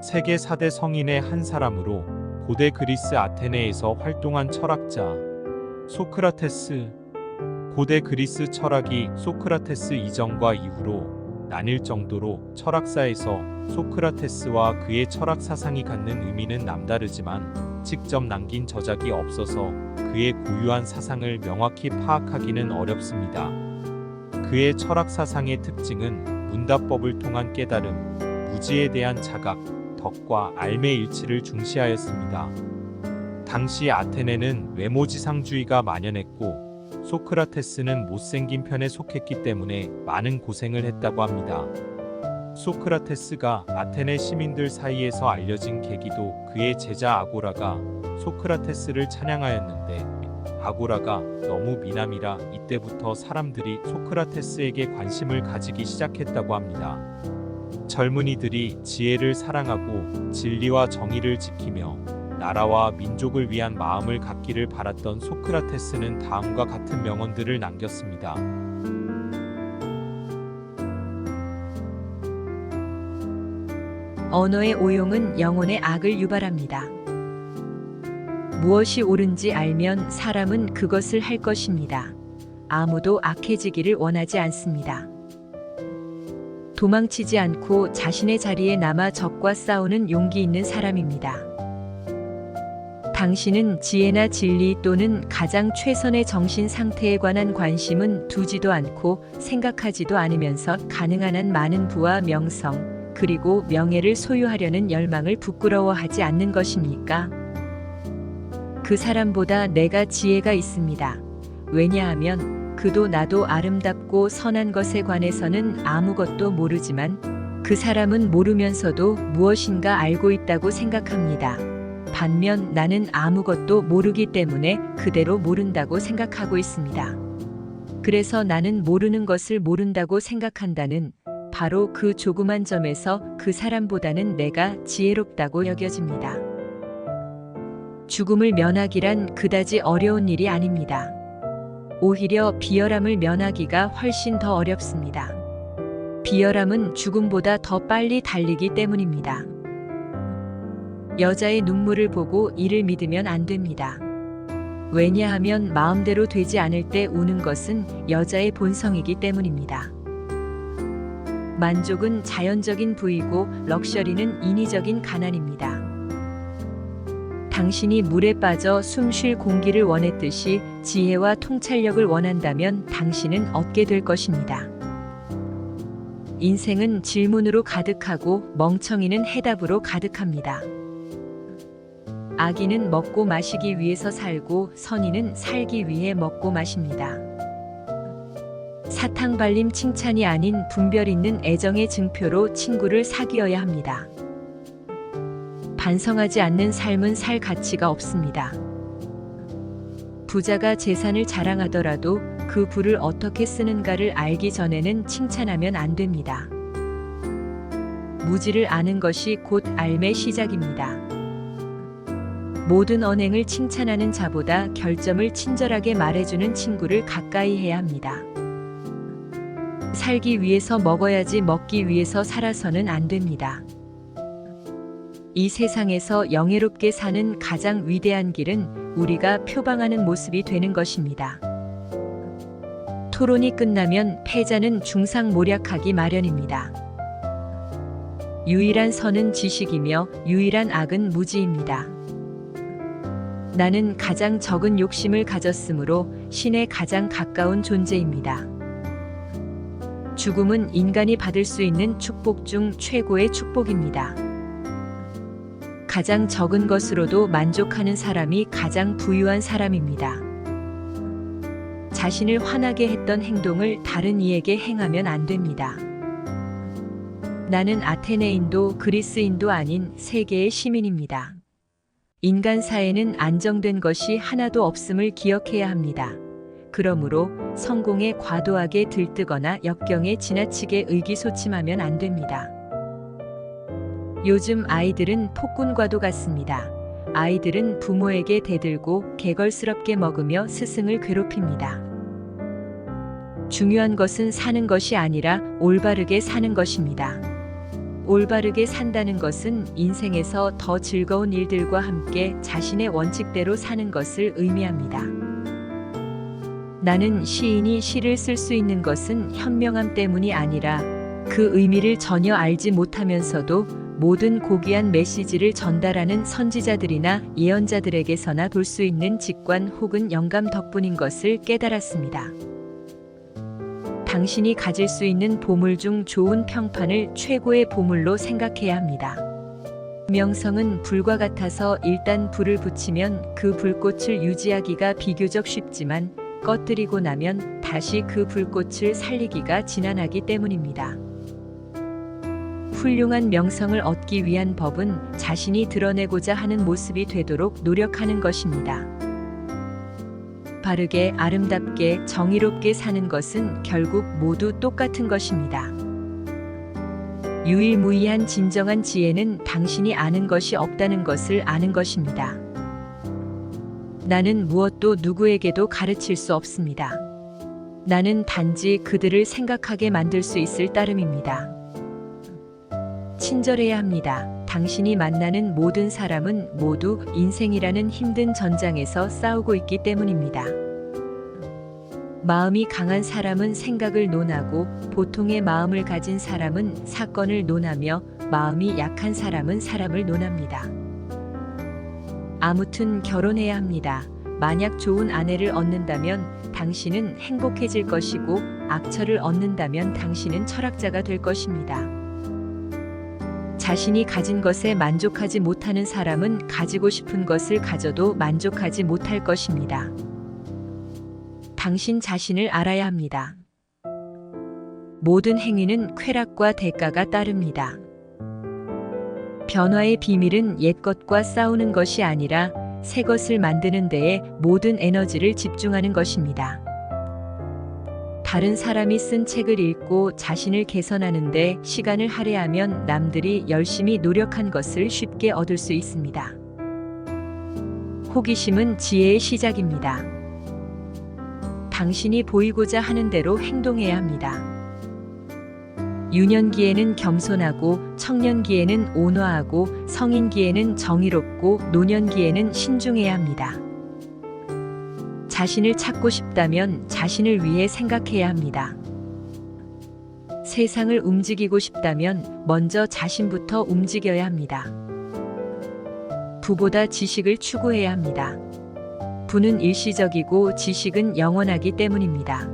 세계 4대 성인의 한 사람으로 고대 그리스 아테네에서 활동한 철학자 소크라테스. 고대 그리스 철학이 소크라테스 이전과 이후로 나뉠 정도로 철학사에서 소크라테스와 그의 철학 사상이 갖는 의미는 남다르지만 직접 남긴 저작이 없어서 그의 고유한 사상을 명확히 파악하기는 어렵습니다. 그의 철학 사상의 특징은 문답법을 통한 깨달음, 무지에 대한 자각, 덕과 알의 일치를 중시하였습니다. 당시 아테네는 외모지상주의가 만연했고 소크라테스는 못생긴 편에 속했기 때문에 많은 고생을 했다고 합니다. 소크라테스가 아테네 시민들 사이에서 알려진 계기도 그의 제자 아고라가 소크라테스를 찬양하였는데 아고라가 너무 미남이라 이때부터 사람들이 소크라테스에게 관심을 가지기 시작했다고 합니다. 젊은이들이 지혜를 사랑하고 진리와 정의를 지키며 나라와 민족을 위한 마음을 갖기를 바랐던 소크라테스는 다음과 같은 명언들을 남겼습니다. 언어의 오용은 영혼의 악을 유발합니다. 무엇이 옳은지 알면 사람은 그것을 할 것입니다. 아무도 악해지기를 원하지 않습니다. 도망치지 않고 자신의 자리에 남아 적과 싸우는 용기 있는 사람입니다. 당신은 지혜나 진리 또는 가장 최선의 정신 상태에 관한 관심은 두지도 않고 생각하지도 않으면서 가능한 한 많은 부와 명성, 그리고 명예를 소유하려는 열망을 부끄러워하지 않는 것입니까? 그 사람보다 내가 지혜가 있습니다. 왜냐하면 그도 나도 아름답고 선한 것에 관해서는 아무것도 모르지만 그 사람은 모르면서도 무엇인가 알고 있다고 생각합니다. 반면 나는 아무것도 모르기 때문에 그대로 모른다고 생각하고 있습니다. 그래서 나는 모르는 것을 모른다고 생각한다는 바로 그 조그만 점에서 그 사람보다는 내가 지혜롭다고 여겨집니다. 죽음을 면하기란 그다지 어려운 일이 아닙니다. 오히려 비열함을 면하기가 훨씬 더 어렵습니다. 비열함은 죽음보다 더 빨리 달리기 때문입니다. 여자의 눈물을 보고 이를 믿으면 안 됩니다. 왜냐하면 마음대로 되지 않을 때 우는 것은 여자의 본성이기 때문입니다. 만족은 자연적인 부이고 럭셔리는 인위적인 가난입니다. 당신이 물에 빠져 숨 쉴 공기를 원했듯이 지혜와 통찰력을 원한다면 당신은 얻게 될 것입니다. 인생은 질문으로 가득하고 멍청이는 해답으로 가득합니다. 악인은 먹고 마시기 위해서 살고 선인은 살기 위해 먹고 마십니다. 사탕 발림 칭찬이 아닌 분별 있는 애정의 증표로 친구를 사귀어야 합니다. 반성하지 않는 삶은 살 가치가 없습니다. 부자가 재산을 자랑하더라도 그 부를 어떻게 쓰는가를 알기 전에는 칭찬하면 안 됩니다. 무지를 아는 것이 곧 삶의 시작입니다. 모든 언행을 칭찬하는 자보다 결점을 친절하게 말해주는 친구를 가까이 해야 합니다. 살기 위해서 먹어야지 먹기 위해서 살아서는 안 됩니다. 이 세상에서 영예롭게 사는 가장 위대한 길은 우리가 표방하는 모습이 되는 것입니다. 토론이 끝나면 패자는 중상모략하기 마련입니다. 유일한 선은 지식이며 유일한 악은 무지입니다. 나는 가장 적은 욕심을 가졌으므로 신에 가장 가까운 존재입니다. 죽음은 인간이 받을 수 있는 축복 중 최고의 축복입니다. 가장 적은 것으로도 만족하는 사람이 가장 부유한 사람입니다. 자신을 화나게 했던 행동을 다른 이에게 행하면 안 됩니다. 나는 아테네인도 그리스인도 아닌 세계의 시민입니다. 인간 사회는 안정된 것이 하나도 없음을 기억해야 합니다. 그러므로 성공에 과도하게 들뜨거나 역경에 지나치게 의기소침하면 안 됩니다. 요즘 아이들은 폭군과도 같습니다. 아이들은 부모에게 대들고 개걸스럽게 먹으며 스승을 괴롭힙니다. 중요한 것은 사는 것이 아니라 올바르게 사는 것입니다. 올바르게 산다는 것은 인생에서 더 즐거운 일들과 함께 자신의 원칙대로 사는 것을 의미합니다. 나는 시인이 시를 쓸 수 있는 것은 현명함 때문이 아니라 그 의미를 전혀 알지 못하면서도 모든 고귀한 메시지를 전달하는 선지자들이나 예언자들에게서나 볼 수 있는 직관 혹은 영감 덕분인 것을 깨달았습니다. 당신이 가질 수 있는 보물 중 좋은 평판을 최고의 보물로 생각해야 합니다. 명성은 불과 같아서 일단 불을 붙이면 그 불꽃을 유지하기가 비교적 쉽지만 꺼뜨리고 나면 다시 그 불꽃을 살리기가 지난하기 때문입니다. 훌륭한 명성을 얻기 위한 법은 자신이 드러내고자 하는 모습이 되도록 노력하는 것입니다. 바르게, 아름답게, 정의롭게 사는 것은 결국 모두 똑같은 것입니다. 유일무이한 진정한 지혜는 당신이 아는 것이 없다는 것을 아는 것입니다. 나는 무엇도 누구에게도 가르칠 수 없습니다. 나는 단지 그들을 생각하게 만들 수 있을 따름입니다. 친절해야 합니다. 당신이 만나는 모든 사람은 모두 인생이라는 힘든 전장에서 싸우고 있기 때문입니다. 마음이 강한 사람은 생각을 논하고 보통의 마음을 가진 사람은 사건을 논하며 마음이 약한 사람은 사람을 논합니다. 아무튼 결혼해야 합니다. 만약 좋은 아내를 얻는다면 당신은 행복해질 것이고 악처를 얻는다면 당신은 철학자가 될 것입니다. 자신이 가진 것에 만족하지 못하는 사람은 가지고 싶은 것을 가져도 만족하지 못할 것입니다. 당신 자신을 알아야 합니다. 모든 행위는 쾌락과 대가가 따릅니다. 변화의 비밀은 옛 것과 싸우는 것이 아니라 새 것을 만드는 데에 모든 에너지를 집중하는 것입니다. 다른 사람이 쓴 책을 읽고 자신을 개선하는데 시간을 할애하면 남들이 열심히 노력한 것을 쉽게 얻을 수 있습니다. 호기심은 지혜의 시작입니다. 당신이 보이고자 하는 대로 행동해야 합니다. 유년기에는 겸손하고 청년기에는 온화하고 성인기에는 정의롭고 노년기에는 신중해야 합니다. 자신을 찾고 싶다면 자신을 위해 생각해야 합니다. 세상을 움직이고 싶다면 먼저 자신부터 움직여야 합니다. 부보다 지식을 추구해야 합니다. 부는 일시적이고 지식은 영원하기 때문입니다.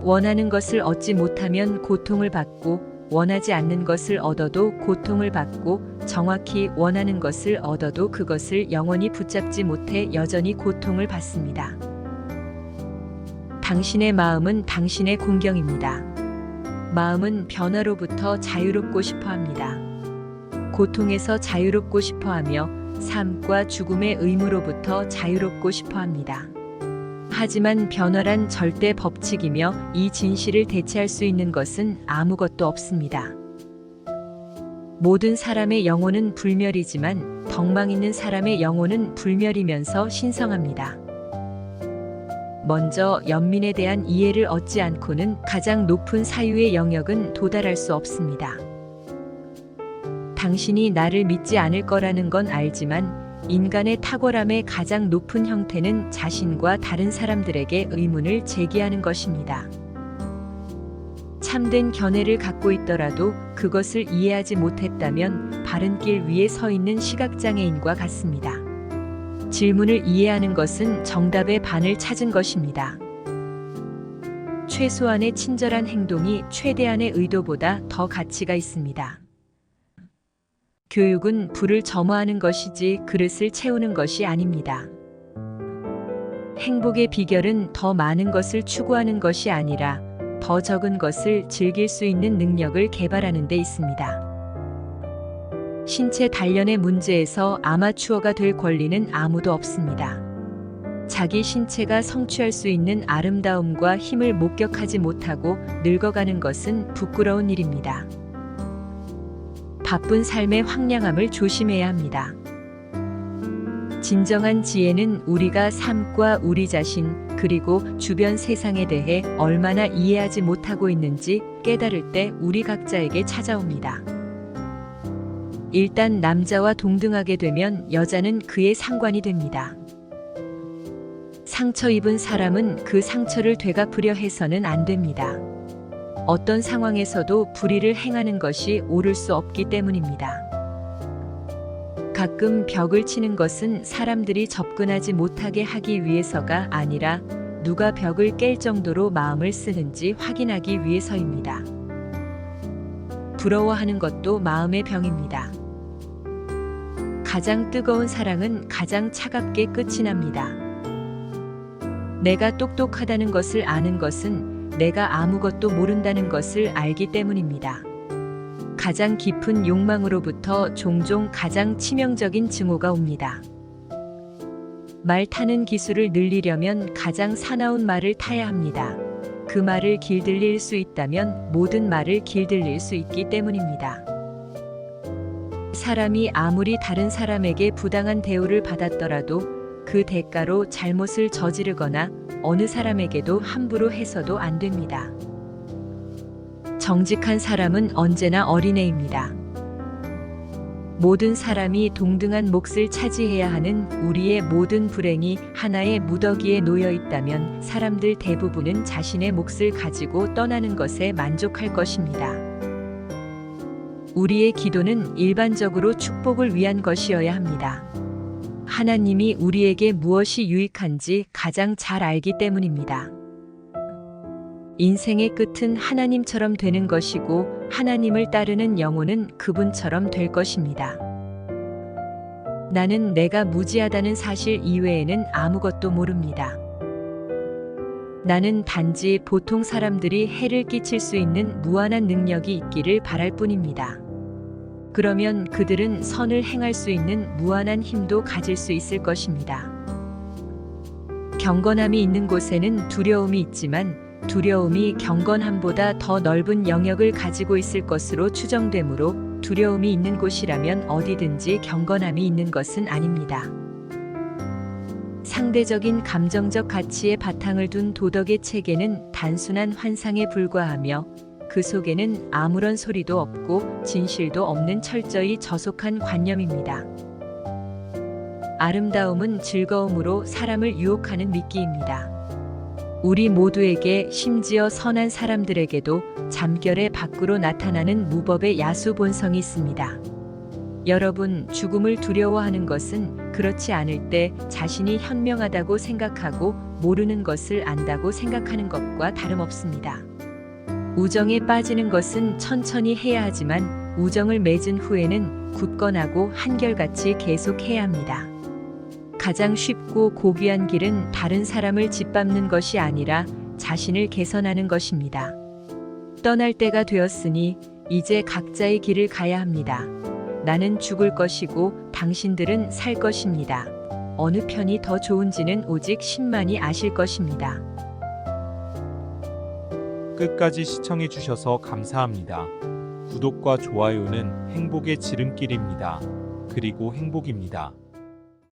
원하는 것을 얻지 못하면 고통을 받고 원하지 않는 것을 얻어도 고통을 받고 정확히 원하는 것을 얻어도 그것을 영원히 붙잡지 못해 여전히 고통을 받습니다. 당신의 마음은 당신의 공경입니다. 마음은 변화로부터 자유롭고 싶어 합니다. 고통에서 자유롭고 싶어 하며 삶과 죽음의 의무로부터 자유롭고 싶어 합니다. 하지만 변화란 절대 법칙이며 이 진실을 대체할 수 있는 것은 아무것도 없습니다. 모든 사람의 영혼은 불멸이지만 덕망 있는 사람의 영혼은 불멸이면서 신성합니다. 먼저 연민에 대한 이해를 얻지 않고는 가장 높은 사유의 영역은 도달할 수 없습니다. 당신이 나를 믿지 않을 거라는 건 알지만 인간의 탁월함의 가장 높은 형태는 자신과 다른 사람들에게 의문을 제기하는 것입니다. 참된 견해를 갖고 있더라도 그것을 이해하지 못했다면 바른 길 위에 서 있는 시각장애인과 같습니다. 질문을 이해하는 것은 정답의 반을 찾은 것입니다. 최소한의 친절한 행동이 최대한의 의도보다 더 가치가 있습니다. 교육은 불을 점화하는 것이지 그릇을 채우는 것이 아닙니다. 행복의 비결은 더 많은 것을 추구하는 것이 아니라 더 적은 것을 즐길 수 있는 능력을 개발하는 데 있습니다. 신체 단련의 문제에서 아마추어가 될 권리는 아무도 없습니다. 자기 신체가 성취할 수 있는 아름다움과 힘을 목격하지 못하고 늙어가는 것은 부끄러운 일입니다. 바쁜 삶의 황량함을 조심해야 합니다. 진정한 지혜는 우리가 삶과 우리 자신 그리고 주변 세상에 대해 얼마나 이해하지 못하고 있는지 깨달을 때 우리 각자에게 찾아옵니다. 일단 남자와 동등하게 되면 여자는 그에 상관이 됩니다. 상처 입은 사람은 그 상처를 되갚으려 해서는 안 됩니다. 어떤 상황에서도 불의를 행하는 것이 옳을 수 없기 때문입니다. 가끔 벽을 치는 것은 사람들이 접근하지 못하게 하기 위해서가 아니라 누가 벽을 깰 정도로 마음을 쓰는지 확인하기 위해서입니다. 부러워하는 것도 마음의 병입니다. 가장 뜨거운 사랑은 가장 차갑게 끝이 납니다. 내가 똑똑하다는 것을 아는 것은 내가 아무것도 모른다는 것을 알기 때문입니다. 가장 깊은 욕망으로부터 종종 가장 치명적인 증오가 옵니다. 말 타는 기술을 늘리려면 가장 사나운 말을 타야 합니다. 그 말을 길들일 수 있다면 모든 말을 길들일 수 있기 때문입니다. 사람이 아무리 다른 사람에게 부당한 대우를 받았더라도 그 대가로 잘못을 저지르거나 어느 사람에게도 함부로 해서도 안 됩니다. 정직한 사람은 언제나 어린애입니다. 모든 사람이 동등한 몫을 차지해야 하는 우리의 모든 불행이 하나의 무더기에 놓여 있다면 사람들 대부분은 자신의 몫을 가지고 떠나는 것에 만족할 것입니다. 우리의 기도는 일반적으로 축복을 위한 것이어야 합니다. 하나님이 우리에게 무엇이 유익한지 가장 잘 알기 때문입니다. 인생의 끝은 하나님처럼 되는 것이고 하나님을 따르는 영혼은 그분처럼 될 것입니다. 나는 내가 무지하다는 사실 이외에는 아무것도 모릅니다. 나는 단지 보통 사람들이 해를 끼칠 수 있는 무한한 능력이 있기를 바랄 뿐입니다. 그러면 그들은 선을 행할 수 있는 무한한 힘도 가질 수 있을 것입니다. 경건함이 있는 곳에는 두려움이 있지만 두려움이 경건함보다 더 넓은 영역을 가지고 있을 것으로 추정되므로 두려움이 있는 곳이라면 어디든지 경건함이 있는 것은 아닙니다. 상대적인 감정적 가치에 바탕을 둔 도덕의 체계는 단순한 환상에 불과하며 그 속에는 아무런 소리도 없고 진실도 없는 철저히 저속한 관념입니다. 아름다움은 즐거움으로 사람을 유혹하는 미끼입니다. 우리 모두에게 심지어 선한 사람들에게도 잠결에 밖으로 나타나는 무법의 야수 본성이 있습니다. 여러분, 죽음을 두려워하는 것은 그렇지 않을 때 자신이 현명하다고 생각하고 모르는 것을 안다고 생각하는 것과 다름없습니다. 우정에 빠지는 것은 천천히 해야 하지만 우정을 맺은 후에는 굳건하고 한결같이 계속해야 합니다. 가장 쉽고 고귀한 길은 다른 사람을 짓밟는 것이 아니라 자신을 개선하는 것입니다. 떠날 때가 되었으니 이제 각자의 길을 가야 합니다. 나는 죽을 것이고 당신들은 살 것입니다. 어느 편이 더 좋은지는 오직 신만이 아실 것입니다. 끝까지 시청해 주셔서 감사합니다. 구독과 좋아요는 행복의 지름길입니다. 그리고 행복입니다.